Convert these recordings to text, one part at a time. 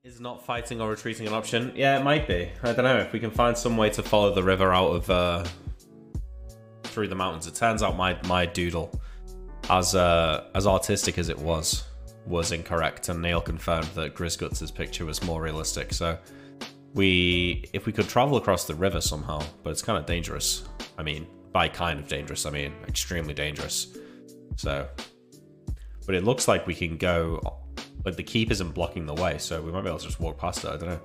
Is not fighting or retreating an option? Yeah, it might be. I don't know. If we can find some way to follow the river out of through the mountains. It turns out my doodle, as artistic as it was incorrect, and Neil confirmed that Grisguts' picture was more realistic. So if we could travel across the river somehow, but it's kind of dangerous. I mean, by kind of dangerous, I mean extremely dangerous. So, but it looks like we can go. Like, the keep isn't blocking the way, so we might be able to just walk past it. I don't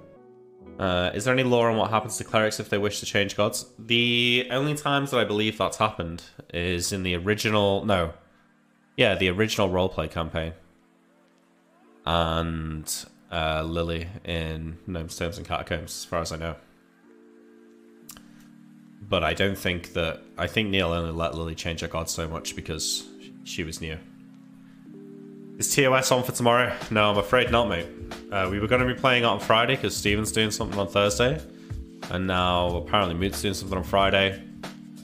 know. Is there any lore on what happens to clerics if they wish to change gods? The only times that I believe that's happened is in the original... No. Yeah, the original roleplay campaign. And Lily in Gnomes, Tomes, and Catacombs, as far as I know. But I don't think that... I think Neil only let Lily change her god so much because she was new. Is ToS on for tomorrow? No, I'm afraid not, mate. We were going to be playing it on Friday because Steven's doing something on Thursday. And now apparently Moot's doing something on Friday.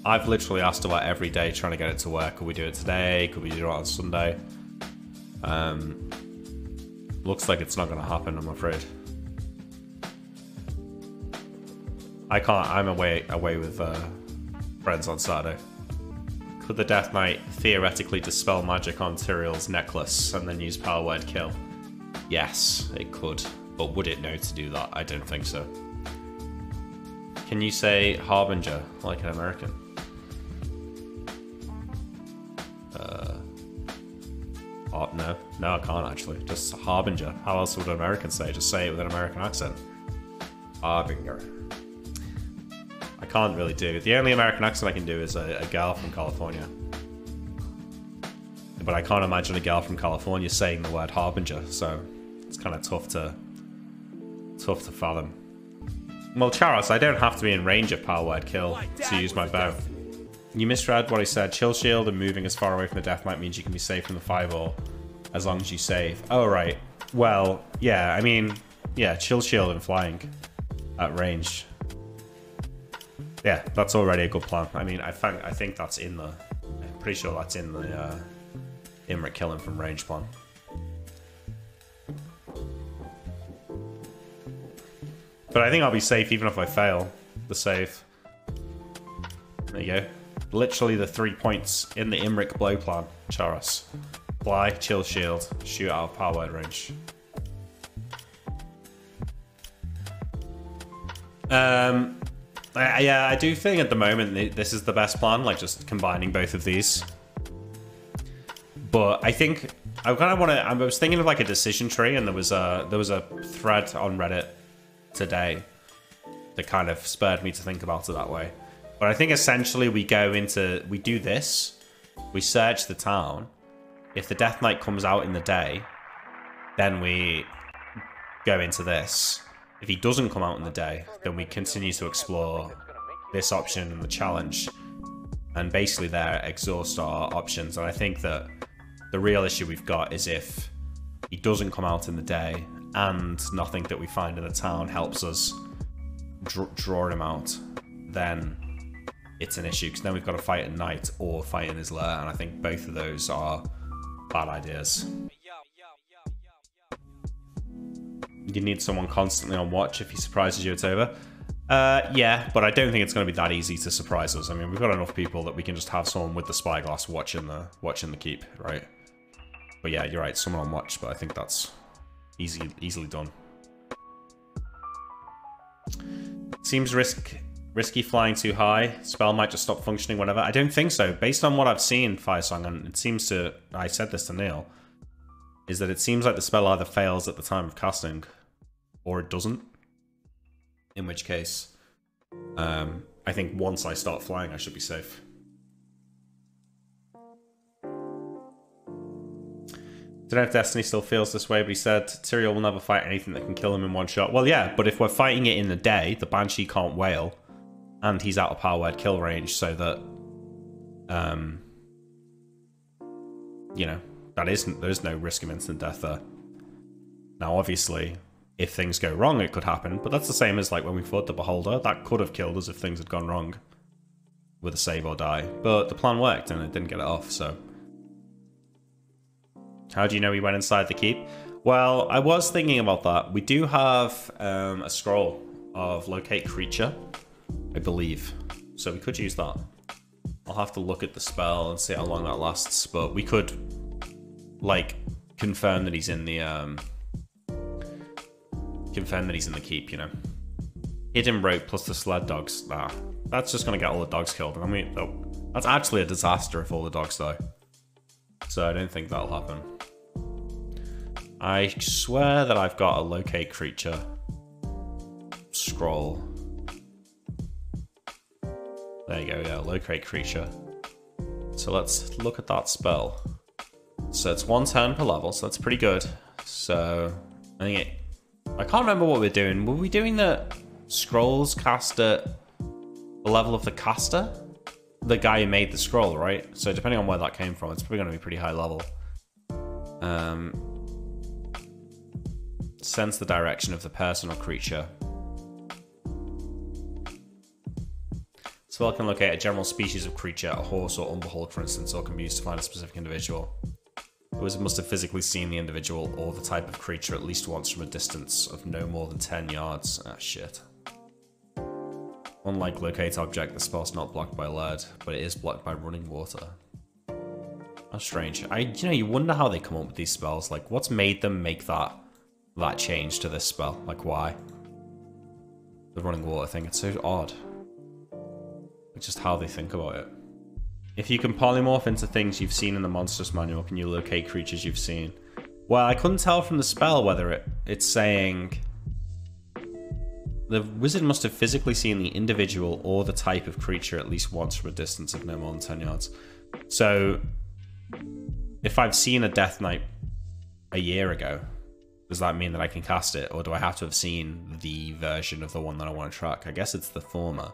I've literally asked about every day trying to get it to work. Could we do it today? Could we do it on Sunday? Looks like it's not going to happen, I'm afraid. I can't. I'm away with friends on Saturday. Could the Death Knight theoretically dispel magic on Tyrael's necklace and then use power word kill? Yes, it could. But would it know to do that? I don't think so. Can you say Harbinger like an American? No. No, I can't actually. Just Harbinger. How else would an American say? Just say it with an American accent. Harbinger. I can't really do. The only American accent I can do is a gal from California. But I can't imagine a gal from California saying the word Harbinger, so it's kind of tough to fathom. Well, Charos, I don't have to be in range of power word kill to use my bow. You misread what I said. Chill shield and moving as far away from the death might means you can be safe from the fireball as long as you save. Oh, right. Well, yeah, I mean, yeah, chill shield and flying at range. Yeah, that's already a good plan. I mean, I think that's in the... I'm pretty sure that's in the Imric killing from range plan. But I think I'll be safe even if I fail the save. There you go. Literally the 3 points in the Imric blow plan, Charos. Fly, chill shield, shoot out of power word range. Yeah, I do think at the moment this is the best plan, like just combining both of these. But I think I kind of want to. I was thinking of like a decision tree, and there was a thread on Reddit today that kind of spurred me to think about it that way. But I think essentially we do this, we search the town. If the Death Knight comes out in the day, then we go into this. If he doesn't come out in the day, then we continue to explore this option and the challenge. And basically there exhaust our options. And I think that the real issue we've got is if he doesn't come out in the day and nothing that we find in the town helps us draw him out, then it's an issue. Because then we've got to fight at night or fight in his lair. And I think both of those are bad ideas. You need someone constantly on watch. If he surprises you, it's over. Yeah, but I don't think it's going to be that easy to surprise us. I mean, we've got enough people that we can just have someone with the spyglass watching the keep, right? But yeah, you're right, someone on watch, but I think that's easily done. Seems risky flying too high. Spell might just stop functioning whenever. I don't think so. Based on what I've seen, Firesong, and it seems to... I said this to Neil, is that it seems like the spell either fails at the time of casting or it doesn't. In which case, I think once I start flying, I should be safe. Don't know if Destiny still feels this way, but he said Tyrael will never fight anything that can kill him in one shot. Well, yeah, but if we're fighting it in the day, the Banshee can't wail, and he's out of power word kill range, so that, you know, there's no risk of instant death there. Now, obviously, if things go wrong, it could happen, but that's the same as like when we fought the Beholder. That could have killed us if things had gone wrong with a save or die. But the plan worked and it didn't get it off, so... How do you know he went inside the keep? Well, I was thinking about that. We do have a scroll of locate creature, I believe. So we could use that. I'll have to look at the spell and see how long that lasts. But we could, like, confirm that he's in the keep, you know. Hidden rope plus the sled dogs. Nah, that's just gonna get all the dogs killed. I mean, that's actually a disaster if all the dogs die. So I don't think that'll happen. I swear that I've got a locate creature scroll. There you go, yeah, locate creature. So let's look at that spell. So it's 1 turn per level, so that's pretty good. So I can't remember what we're doing. Were we doing the scrolls cast at the level of the caster? The guy who made the scroll, right? So depending on where that came from, it's probably going to be pretty high level. Sense the direction of the person or creature. Spell can locate a general species of creature, a horse or unbehold, for instance, or can be used to find a specific individual. The wizard must have physically seen the individual or the type of creature at least once from a distance of no more than 10 yards. Ah, shit. Unlike locate object, the spell's not blocked by lead, but it is blocked by running water. That's strange. You wonder how they come up with these spells. Like, what's made them make that change to this spell? Like, why? The running water thing, it's so odd. It's just how they think about it. If you can polymorph into things you've seen in the Monstrous Manual, can you locate creatures you've seen? Well, I couldn't tell from the spell whether it's saying... The wizard must have physically seen the individual or the type of creature at least once from a distance of no more than 10 yards. So, if I've seen a Death Knight a year ago, does that mean that I can cast it? Or do I have to have seen the version of the one that I want to track? I guess it's the former.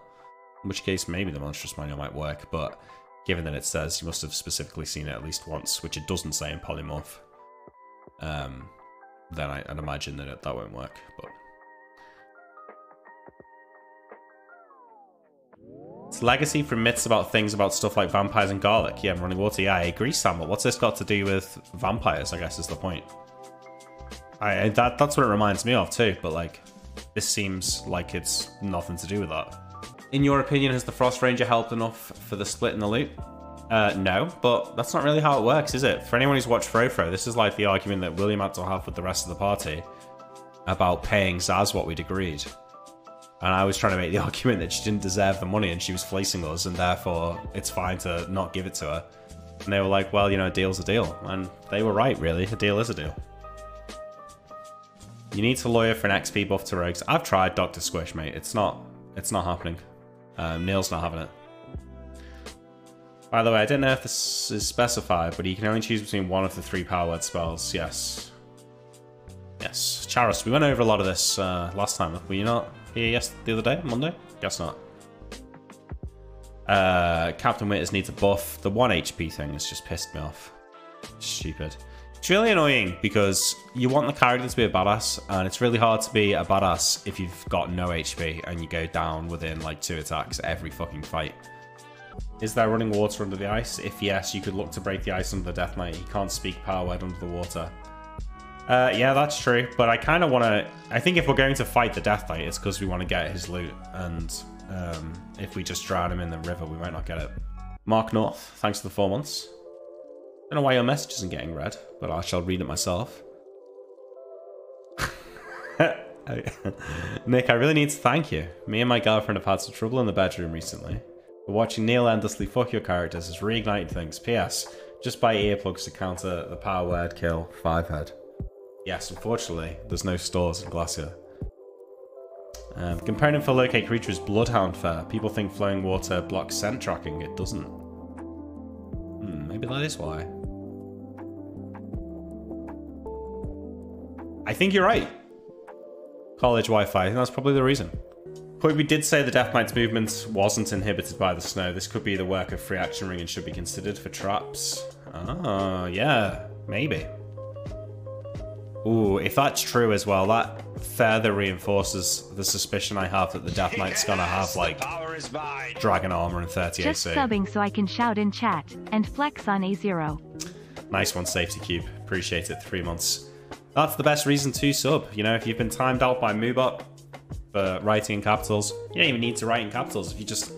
In which case, maybe the Monstrous Manual might work, but given that it says you must have specifically seen it at least once, which it doesn't say in Polymorph, then I'd imagine that that won't work, but... It's legacy from myths about things about stuff like vampires and garlic. Yeah, running water. Yeah, I agree, Sam, but what's this got to do with vampires, I guess is the point. That's what it reminds me of too, but like, this seems like it's nothing to do with that. In your opinion, has the Frost Ranger helped enough for the split in the loot? No, but that's not really how it works, is it? For anyone who's watched Frofro, this is like the argument that William had to have with the rest of the party about paying Zaz what we'd agreed. And I was trying to make the argument that she didn't deserve the money and she was fleecing us, and therefore it's fine to not give it to her. And they were like, well, you know, a deal's a deal. And they were right, really. A deal is a deal. You need to lawyer for an XP buff to rogues. I've tried Dr. Squish, mate. It's not happening. Neil's not having it. By the way, I don't know if this is specified, but you can only choose between one of the 3 power word spells. Yes. Yes. Charos, we went over a lot of this last time. Were you not here the other day? Monday? Guess not. Captain Winters needs a buff. The 1 HP thing has just pissed me off. Stupid. It's really annoying because you want the character to be a badass, and it's really hard to be a badass if you've got no HP and you go down within like 2 attacks every fucking fight. Is there running water under the ice? If yes, you could look to break the ice under the Death Knight. He can't speak power word under the water. Yeah, that's true, but I kind of want to... I think if we're going to fight the Death Knight, it's because we want to get his loot, and if we just drown him in the river, we might not get it. Mark North, thanks for the 4 months. I don't know why your message isn't getting read, but I shall read it myself. Nick, I really need to thank you. Me and my girlfriend have had some trouble in the bedroom recently. But watching Neil endlessly fuck your characters has reignited things. P.S. Just buy earplugs to counter the power word kill 5 head. Yes, unfortunately, there's no stores in Glacier. The component for locate creature is Bloodhound Fur. People think flowing water blocks scent tracking. It doesn't. Maybe that is why. I think you're right. College Wi-Fi. I think that's probably the reason. But we did say the Death Knight's movement wasn't inhibited by the snow. This could be the work of free action ring and should be considered for traps. Oh, yeah. Maybe. Ooh, if that's true as well, that further reinforces the suspicion I have that the Death Knight's gonna have, like, dragon armor and 30 Just AC. subbing so I can shout in chat and flex on A0. Nice one, Safety Cube. Appreciate it. 3 months. that's the best reason to sub. You know, if you've been timed out by Moobot for writing in capitals, you don't even need to write in capitals. If you just,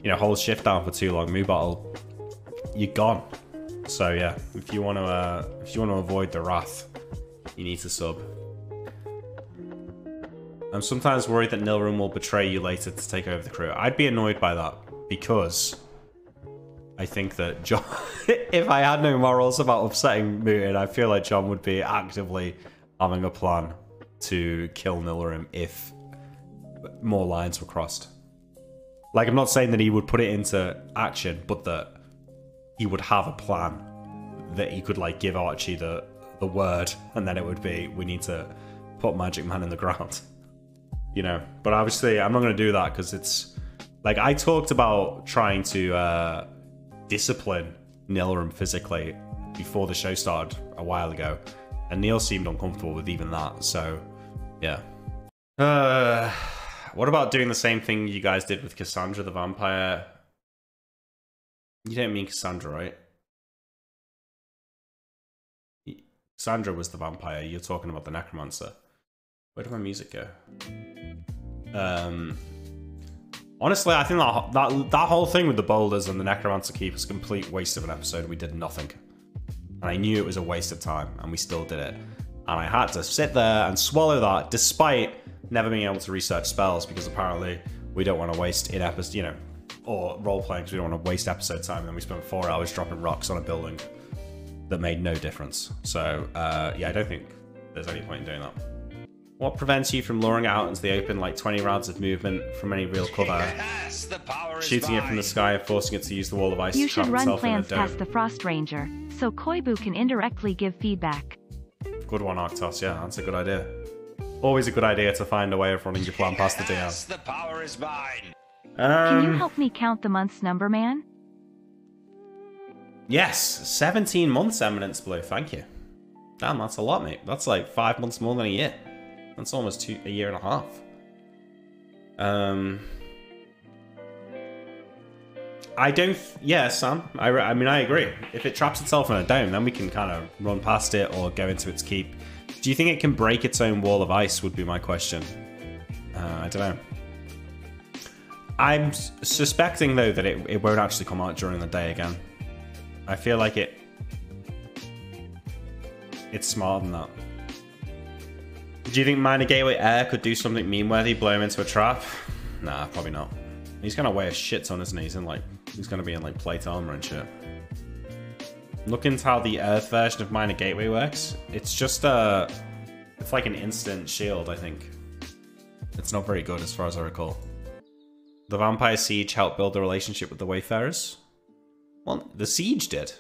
you know, hold shift down for too long, Moobot you're gone. So yeah, if you want to avoid the wrath, you need to sub. I'm sometimes worried that Nilrim will betray you later to take over the crew. I'd be annoyed by that because I think that John, if I had no morals about upsetting Mutin, I feel like John would be actively having a plan to kill Nilrim if more lines were crossed. Like, I'm not saying that he would put it into action, but that he would have a plan that he could, like, give Archie the word, and then it would be, we need to put Magic Man in the ground. You know? But obviously, I'm not going to do that, because it's... Like, I talked about trying to discipline Nilrim physically before the show started a while ago, and Neil seemed uncomfortable with even that, so, yeah. What about doing the same thing you guys did with Cassandra the vampire? You don't mean Cassandra, right? Cassandra was the vampire. You're talking about the necromancer. Where did my music go? Honestly, I think that whole thing with the boulders and the necromancer keep was a complete waste of an episode. We did nothing. And I knew it was a waste of time, and we still did it. And I had to sit there and swallow that, despite never being able to research spells, because apparently we don't want to waste in episode, you know, or role-playing, because we don't want to waste episode time, and then we spent 4 hours dropping rocks on a building that made no difference. So, yeah, I don't think there's any point in doing that. What prevents you from luring it out into the open, like 20 rounds of movement from any real cover? Yes, the power is Shooting mine. it from the sky and forcing it to use the wall of ice You to trap should run itself in a plans dome. past the Frost Ranger, so Koibu can indirectly give feedback. Good one, Arctos. Yeah, that's a good idea. Always a good idea to find a way of running your plan past the DM. Yes, the power is mine. Can you help me count the month's number, man? Yes, 17 months, Eminence Blue. Thank you. Damn, that's a lot, mate. That's like 5 months more than a year. That's almost a year and a half. I don't... Yeah, Sam. I mean, I agree. If it traps itself in a dome, then we can kind of run past it or go into its keep. Do you think it can break its own wall of ice, would be my question. I don't know. I'm suspecting, though, that it won't actually come out during the day again. I feel like it's smarter than that. Do you think Minor Gateway Air could do something meme-worthy, blow him into a trap? Nah, probably not. He's gonna weigh a shit ton, isn't he? He's gonna be in like plate armor and shit. Look into how the Earth version of Minor Gateway works. It's just it's like an instant shield, I think. It's not very good as far as I recall. The Vampire Siege helped build a relationship with the Wayfarers. Well, the Siege did.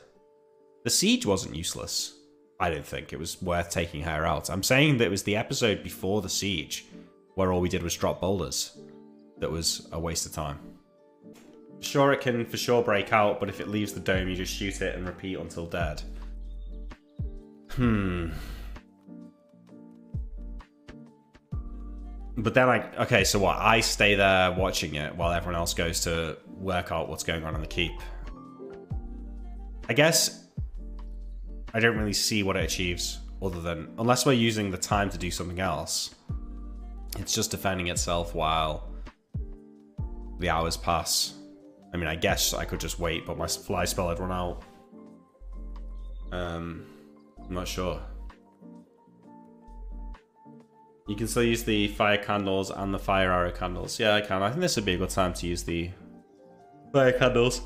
The Siege wasn't useless. I don't think it was worth taking her out. I'm saying that it was the episode before the Siege, where all we did was drop boulders, that was a waste of time. Sure, it can for sure break out, but if it leaves the dome, you just shoot it and repeat until dead. But then okay, so what? I stay there watching it while everyone else goes to work out what's going on in the keep. I guess I don't really see what it achieves, other than, unless we're using the time to do something else, it's just defending itself while the hours pass. I mean, I guess I could just wait, but my fly spell had run out. I'm not sure. You can still use the fire candles and the fire arrow candles. Yeah, I can. I think this would be a good time to use the fire candles.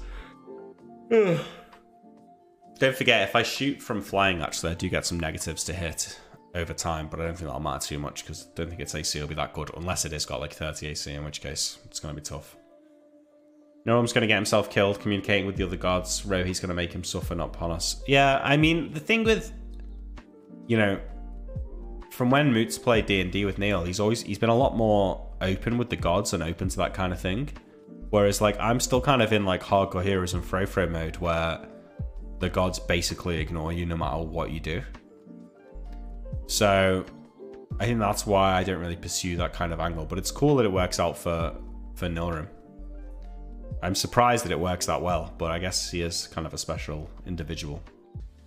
Don't forget, if I shoot from flying, actually, I do get some negatives to hit over time, but I don't think that'll matter too much, because I don't think its AC will be that good, unless it has got like 30 AC, in which case it's going to be tough. Noam's going to get himself killed, communicating with the other gods. Rohi's going to make him suffer, not Panos. Yeah, I mean, the thing with, you know, from when Moots played D&D with Neil, he's been a lot more open with the gods and open to that kind of thing. Whereas, like, I'm still kind of in, like, Hardcore Heroes and Frofro mode, where the gods basically ignore you no matter what you do. So I think that's why I don't really pursue that kind of angle, but it's cool that it works out for Nilrim. I'm surprised that it works that well, but I guess he is kind of a special individual.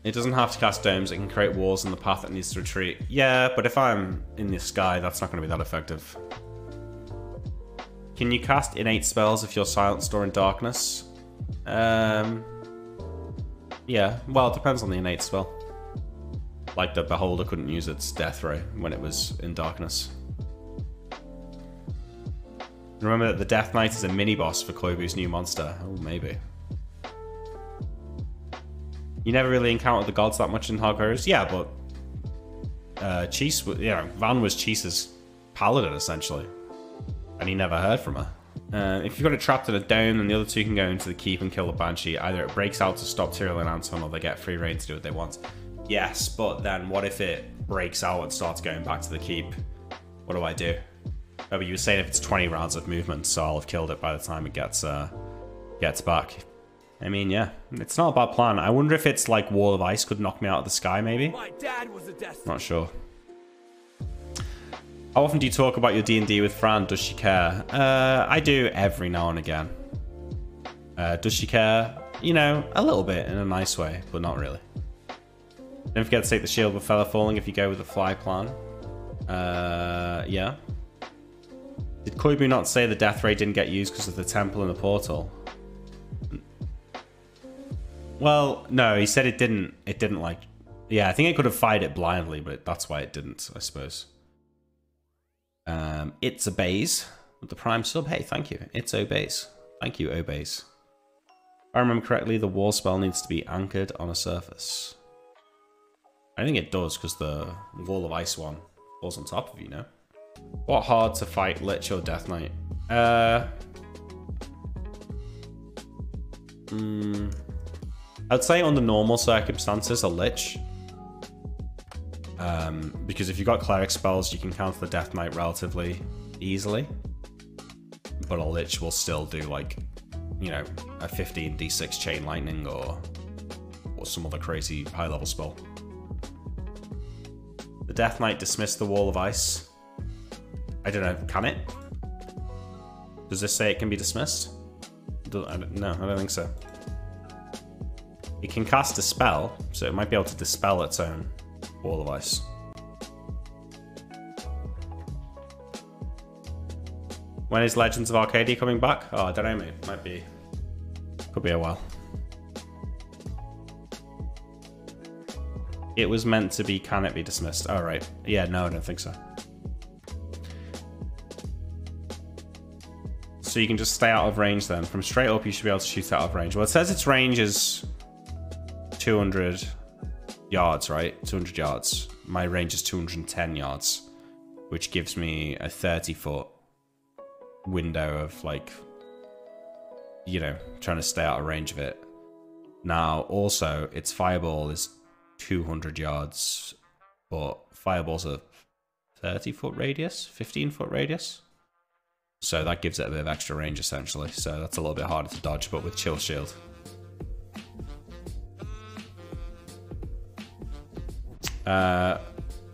It doesn't have to cast domes, it can create walls in the path that needs to retreat. Yeah, but if I'm in the sky, that's not going to be that effective. Can you cast innate spells if you're silenced or in darkness? Yeah, well, it depends on the innate spell. Like the Beholder couldn't use its Death Ray when it was in darkness. Remember that the Death Knight is a mini-boss for Koibu's new monster. Oh, maybe. You never really encountered the gods that much in Hog Heroes? Yeah, but... Cheese, Van was Cheese's paladin, essentially. And he never heard from her. If you've got it trapped in a dome, then the other two can go into the keep and kill the Banshee. Either it breaks out to stop Tyrael and Anton, or they get free reign to do what they want. Yes, but then what if it breaks out and starts going back to the keep? What do I do? Oh, but you were saying if it's 20 rounds of movement, so I'll have killed it by the time it gets back. I mean, yeah, it's not a bad plan. I wonder if it's like Wall of Ice could knock me out of the sky, maybe? My dad was a not sure. How often do you talk about your D&D with Fran? Does she care? I do every now and again. Does she care? You know, a little bit in a nice way, but not really. Don't forget to take the shield with Feather Falling if you go with the fly plan. Yeah. Did Koibu not say the Death Ray didn't get used because of the temple and the portal? Well, no, he said it didn't. It didn't like... Yeah, I think it could have fired it blindly, but that's why it didn't, I suppose. It's obeys with the prime sub. Hey, thank you. It's obeys. Thank you, obeys. If I remember correctly, the wall spell needs to be anchored on a surface. I think it does, because the Wall of Ice one falls on top of you, no? What hard to fight, Lich or Death Knight? I'd say under normal circumstances, a Lich. Because if you've got Cleric spells, you can counter the Death Knight relatively easily. But a Lich will still do, like, you know, a 15d6 Chain Lightning or some other crazy high-level spell. The Death Knight dismissed the Wall of Ice. I don't know, can it? Does this say it can be dismissed? No, I don't think so. It can cast a spell, so it might be able to dispel its own Wall of Ice. When is Legends of Arcadia coming back? Oh, I don't know, mate. Might be... Could be a while. It was meant to be, can it be dismissed? Oh, right. Yeah, no, I don't think so. So you can just stay out of range then. From straight up, you should be able to shoot out of range. Well, it says its range is 200 yards, right? 200 yards. My range is 210 yards, which gives me a 30-foot window of, like, you know, trying to stay out of range of it. Now, also, its fireball is 200 yards, but fireball's a 30-foot radius, 15-foot radius. So that gives it a bit of extra range, essentially. So that's a little bit harder to dodge, but with Chill Shield.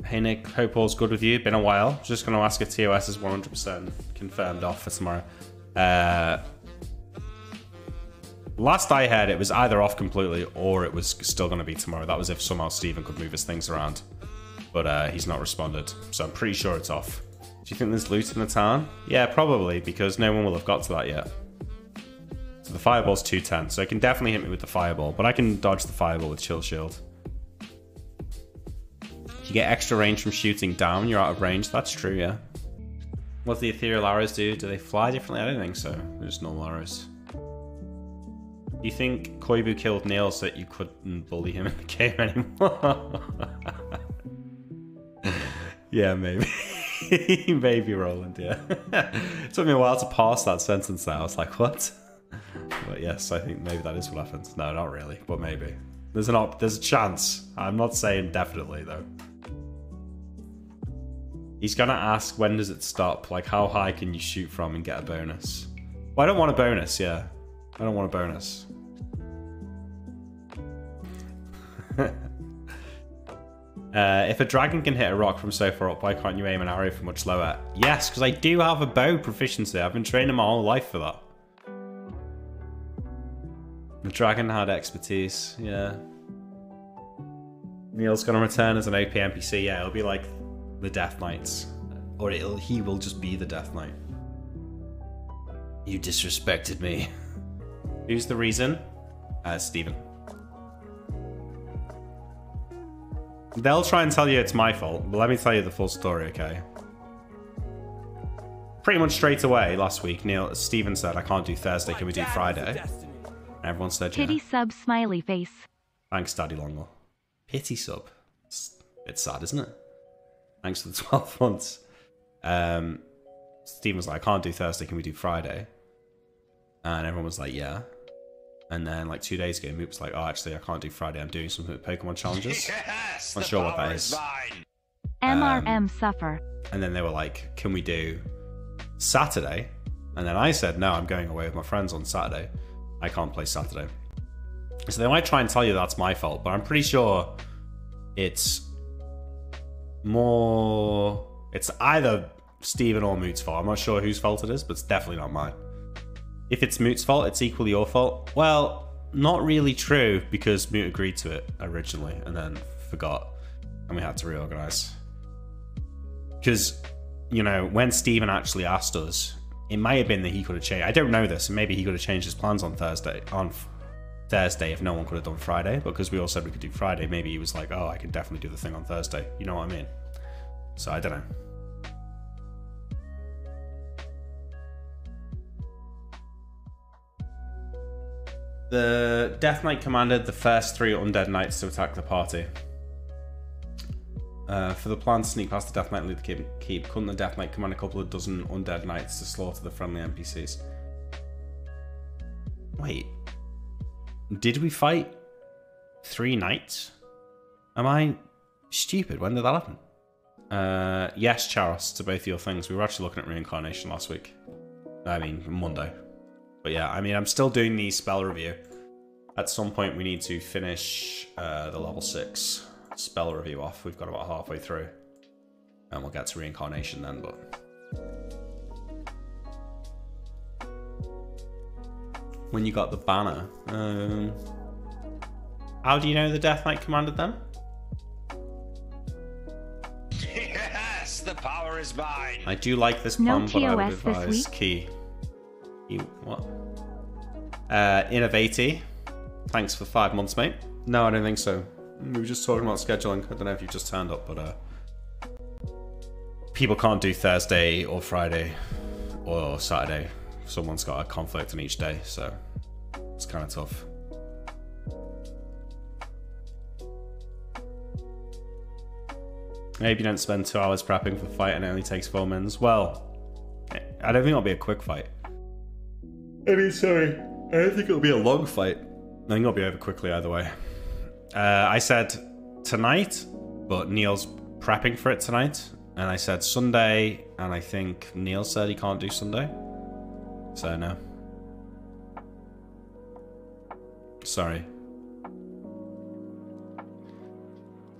Hey Nick, hope all's good with you. Been a while. Just going to ask if ToS is 100% confirmed off for tomorrow. Last I heard, it was either off completely or it was still going to be tomorrow. That was if somehow Steven could move his things around. But he's not responded, so I'm pretty sure it's off. Do you think there's loot in the town? Yeah, probably, because no one will have got to that yet. So the fireball's 210, so it can definitely hit me with the fireball, but I can dodge the fireball with Chill Shield. If you get extra range from shooting down, you're out of range. That's true, yeah. What do the ethereal arrows do? Do they fly differently? I don't think so. They're just normal arrows. Do you think Koibu killed Neil so that you couldn't bully him in the game anymore? Yeah, maybe. Maybe, Roland, yeah. It took me a while to parse that sentence there. I was like, what? But yes, I think maybe that is what happened. No, not really, but maybe. There's a chance. I'm not saying definitely, though. He's gonna ask, when does it stop? Like, how high can you shoot from and get a bonus? Well, I don't want a bonus, yeah. I don't want a bonus. If a dragon can hit a rock from so far up, why can't you aim an arrow from much lower? Yes, because I do have a bow proficiency. I've been training my whole life for that. The dragon had expertise, yeah. Neil's gonna return as an OP NPC. Yeah, it'll be like the Death Knights, or he will just be the Death Knight. You disrespected me. Who's the reason? Steven. They'll try and tell you it's my fault, but let me tell you the full story, okay? Pretty much straight away last week, Steven said, I can't do Thursday, can we do Friday? And everyone said, yeah. Pity sub smiley face. Thanks, Daddy Longle. Pity sub. It's a bit sad, isn't it? Thanks for the 12 months. Steven was like, I can't do Thursday, can we do Friday? And everyone was like, yeah. And then like 2 days ago, Moop was like, oh, actually, I can't do Friday. I'm doing something with Pokemon challenges. Yes, Not sure what that is. MRM suffer. And then they were like, can we do Saturday? And then I said, no, I'm going away with my friends on Saturday. I can't play Saturday. So they might try and tell you that's my fault, but I'm pretty sure it's more... It's either Steven or Moot's fault. I'm not sure whose fault it is, but it's definitely not mine. If it's Moot's fault, it's equally your fault. Well, not really true, because Moot agreed to it originally and then forgot, and we had to reorganize. Because, you know, when Steven actually asked us, it might have been that he could have changed. I don't know this, and maybe he could have changed his plans on Thursday if no one could have done Friday, but because we all said we could do Friday, maybe he was like, oh, I can definitely do the thing on Thursday. You know what I mean? So I don't know. The Death Knight commanded the first 3 Undead Knights to attack the party. For the plan to sneak past the Death Knight and lead the keep, couldn't the Death Knight command a couple of dozen Undead Knights to slaughter the friendly NPCs? Wait. Did we fight 3 Knights? Am I stupid? When did that happen? Yes, Charos, to both your things. We were actually looking at reincarnation last week. I mean, Monday. But yeah, I mean, I'm still doing the spell review. At some point, we need to finish the level 6 spell review off. We've got about halfway through. And we'll get to reincarnation then, but... When you got the banner... How do you know the Death Knight commanded them? Yes, the power is mine. I do like this No plan, but I would ToS this advise week? Key. What? Innovati. Thanks for 5 months, mate. No, I don't think so. We were just talking about scheduling. I don't know if you just turned up, but people can't do Thursday or Friday or Saturday. Someone's got a conflict on each day, so it's kind of tough. Maybe you don't spend 2 hours prepping for the fight and it only takes 4 minutes. Well, I don't think it'll be a quick fight. I mean, sorry. I don't think it'll be a long fight. I think it'll be over quickly either way. I said tonight, but Neil's prepping for it tonight. And I said Sunday, and I think Neil said he can't do Sunday. So, no. Sorry.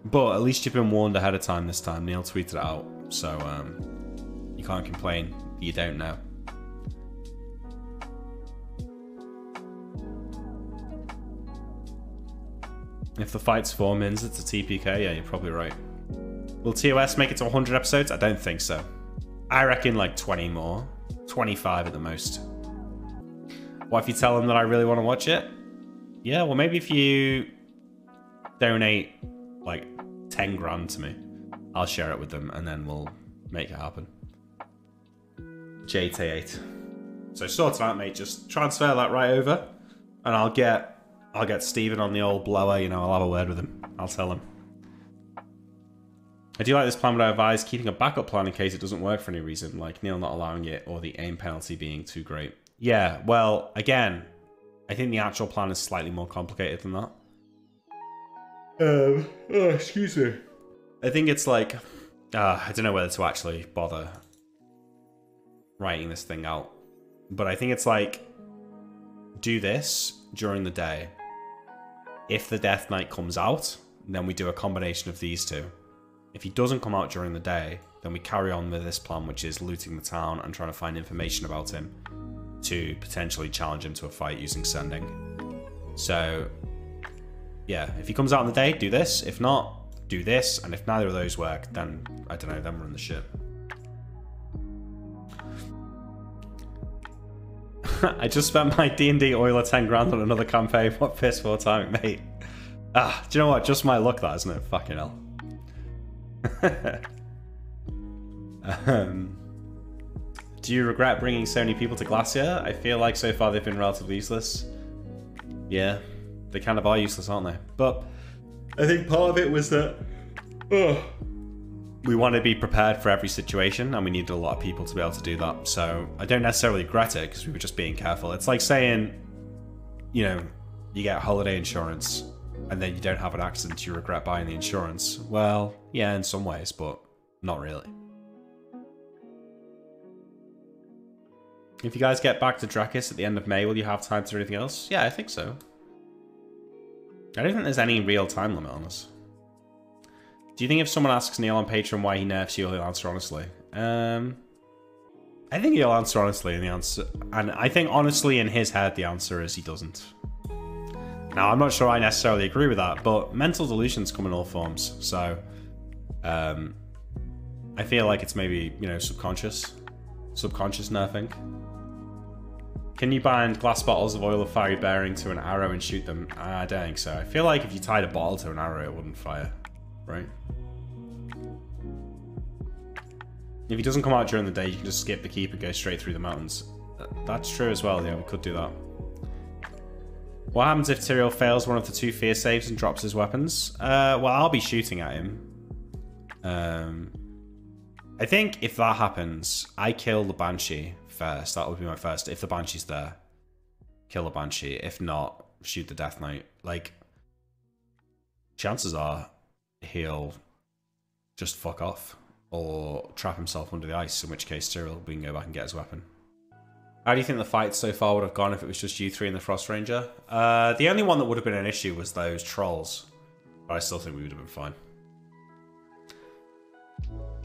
But at least you've been warned ahead of time this time. Neil tweeted it out. So, you can't complain that you don't know. If the fight's 4 mins, it's a TPK. Yeah, you're probably right. Will ToS make it to 100 episodes? I don't think so. I reckon like 20 more. 25 at the most. What if you tell them that I really want to watch it? Yeah, well, maybe if you donate like 10 grand to me, I'll share it with them and then we'll make it happen. JT8. So sort it out, mate. Just transfer that right over and I'll get Steven on the old blower, you know, I'll have a word with him. I'll tell him. I do like this plan, but I advise keeping a backup plan in case it doesn't work for any reason, like Neil not allowing it or the aim penalty being too great. Yeah, well, again, I think the actual plan is slightly more complicated than that. Oh, excuse me. I think it's like, I don't know whether to actually bother writing this thing out, but I think it's like, do this during the day. If the Death Knight comes out, then we do a combination of these two. If he doesn't come out during the day, then we carry on with this plan, which is looting the town and trying to find information about him to potentially challenge him to a fight using sending. So, yeah, if he comes out in the day, do this. If not, do this, and if neither of those work, then I don't know, then run the ship. I just spent my D&D oil of 10 grand on another campaign. What piss poor timing, mate. Ah, do you know what? Just my luck, that, isn't it? Fucking hell. Do you regret bringing so many people to Glacier? I feel like so far they've been relatively useless. Yeah, they kind of are useless, aren't they? But I think part of it was that we want to be prepared for every situation, and we needed a lot of people to be able to do that. So I don't necessarily regret it, because we were just being careful. It's like saying, you know, you get holiday insurance and then you don't have an accident, you regret buying the insurance. Well, yeah, in some ways, but not really. If you guys get back to Drakis at the end of May, will you have time to do anything else? Yeah, I think so. I don't think there's any real time limit on this. Do you think if someone asks Neil on Patreon why he nerfs you, he'll answer honestly? I think he'll answer honestly, and I think honestly in his head the answer is he doesn't. Now, I'm not sure I necessarily agree with that, but mental delusions come in all forms, so I feel like it's maybe, you know, subconscious nerfing. Can you bind glass bottles of oil of fiery bearing to an arrow and shoot them? I don't think so. I feel like if you tied a bottle to an arrow, it wouldn't fire, right? If he doesn't come out during the day, you can just skip the keep and go straight through the mountains. That's true as well, yeah, we could do that. What happens if Tyrael fails one of the 2 fear saves and drops his weapons? Well, I'll be shooting at him. I think if that happens, I kill the Banshee first. That would be my first. If the Banshee's there, kill the Banshee. If not, shoot the Death Knight. Like, chances are he'll just fuck off or trap himself under the ice, in which case Tyrael, we can go back and get his weapon. How do you think the fight so far would have gone if it was just you 3 and the Frost Ranger? The only one that would have been an issue was those trolls. But I still think we would have been fine.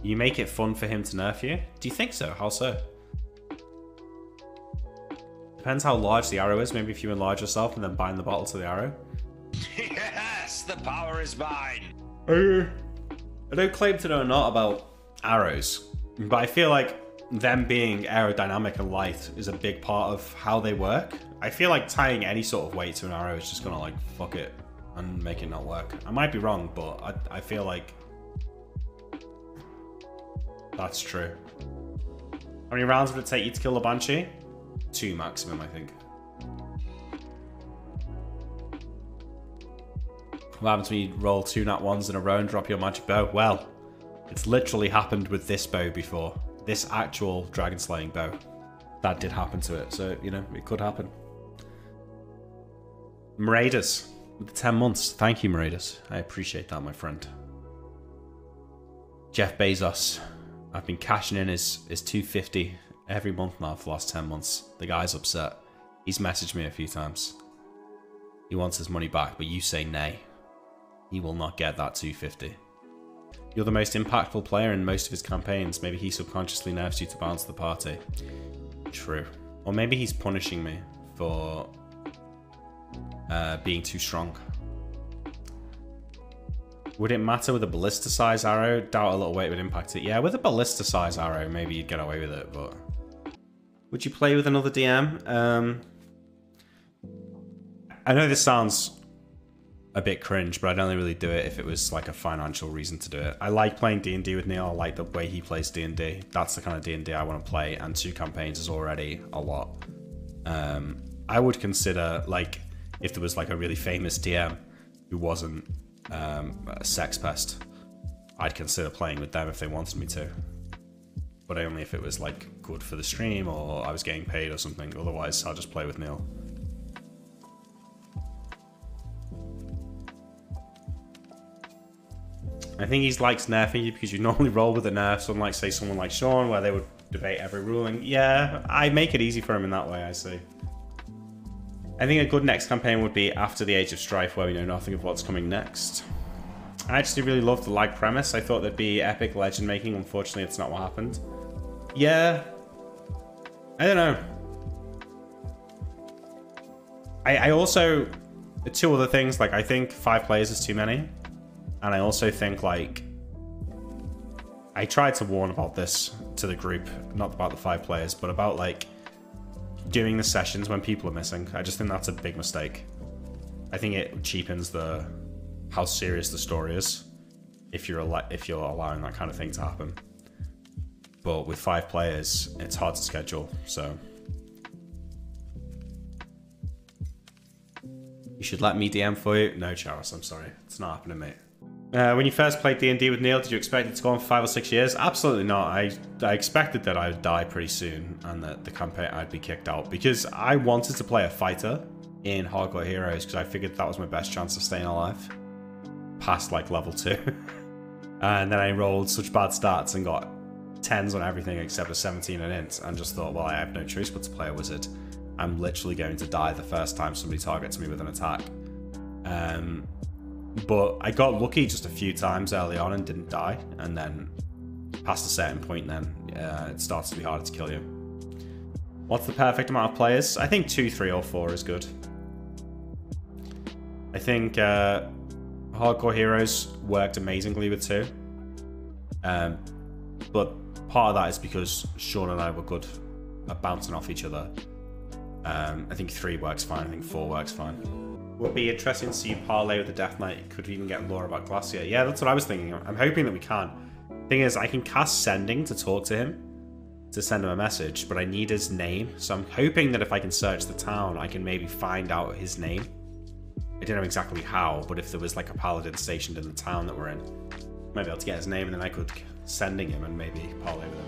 You make it fun for him to nerf you? Do you think so? How so? Depends how large the arrow is. Maybe if you enlarge yourself and then bind the bottle to the arrow. Yes, the power is mine. I don't claim to know a lot about arrows, but I feel like them being aerodynamic and light is a big part of how they work. I feel like tying any sort of weight to an arrow is just gonna like fuck it and make it not work. I might be wrong, but I feel like that's true. How many rounds would it take you to kill the Banshee? 2 maximum, I think. What happens when you roll 2 nat 1s in a row and drop your magic bow? Well, it's literally happened with this bow before. This actual dragon slaying bow. That did happen to it, so, you know, it could happen. Maraiders, with the 10 months. Thank you, Maraiders. I appreciate that, my friend. Jeff Bezos. I've been cashing in his $250 every month now for the last 10 months. The guy's upset. He's messaged me a few times. He wants his money back, but you say nay. He will not get that $250. You're the most impactful player in most of his campaigns. Maybe he subconsciously nerfs you to balance the party. True. Or maybe he's punishing me for being too strong. Would it matter with a ballista size arrow? Doubt a little weight would impact it. Yeah, with a ballista size arrow, maybe you'd get away with it, but... Would you play with another DM? I know this sounds a bit cringe, but I'd only really do it if it was like a financial reason to do it. I like playing D&D with Neil. I like the way he plays D&D. That's the kind of D&D I want to play, and 2 campaigns is already a lot. I would consider, like, if there was like a really famous DM who wasn't a sex pest, I'd consider playing with them if they wanted me to. But only if it was like good for the stream or I was getting paid or something. Otherwise, I'll just play with Neil. I think he likes nerfing you because you normally roll with the nerfs, unlike, say, someone like Sean, where they would debate every ruling. Yeah, I make it easy for him in that way, I see. I think a good next campaign would be after the Age of Strife, where we know nothing of what's coming next. I actually really loved the lag premise. I thought there'd be epic legend making. Unfortunately, it's not what happened. Yeah. I don't know. I also... 2 other things, like, I think 5 players is too many. And I also think, like, I tried to warn about this to the group, not about the 5 players, but about, like, doing the sessions when people are missing. I just think that's a big mistake. I think it cheapens how serious the story is if you're allowing that kind of thing to happen. But with 5 players, it's hard to schedule, so... You should let me DM for you. No, Charis, I'm sorry. It's not happening, mate. When you first played D&D with Neil, did you expect it to go on for 5 or 6 years? Absolutely not. I expected that I would die pretty soon and that the campaign I'd be kicked out because I wanted to play a fighter in Hardcore Heroes because I figured that was my best chance of staying alive past like level 2. And then I rolled such bad stats and got 10s on everything except a 17 and int and just thought, well, I have no choice but to play a wizard. I'm literally going to die the first time somebody targets me with an attack. But I got lucky just a few times early on and didn't die. And then past a certain point then, it starts to be harder to kill you. What's the perfect amount of players? I think 2, 3, or 4 is good. I think Hardcore Heroes worked amazingly with 2. But part of that is because Sean and I were good at bouncing off each other. I think 3 works fine. I think 4 works fine. Would be interesting to see you parlay with the Death Knight. Could we even get lore about Glacier? Yeah, that's what I was thinking. I'm hoping that we can. Thing is, I can cast Sending to talk to him, to send him a message, but I need his name. So I'm hoping that if I can search the town, I can maybe find out his name. I don't know exactly how, but if there was like a paladin stationed in the town that we're in, I might be able to get his name, and then I could Sending him and maybe parlay with him.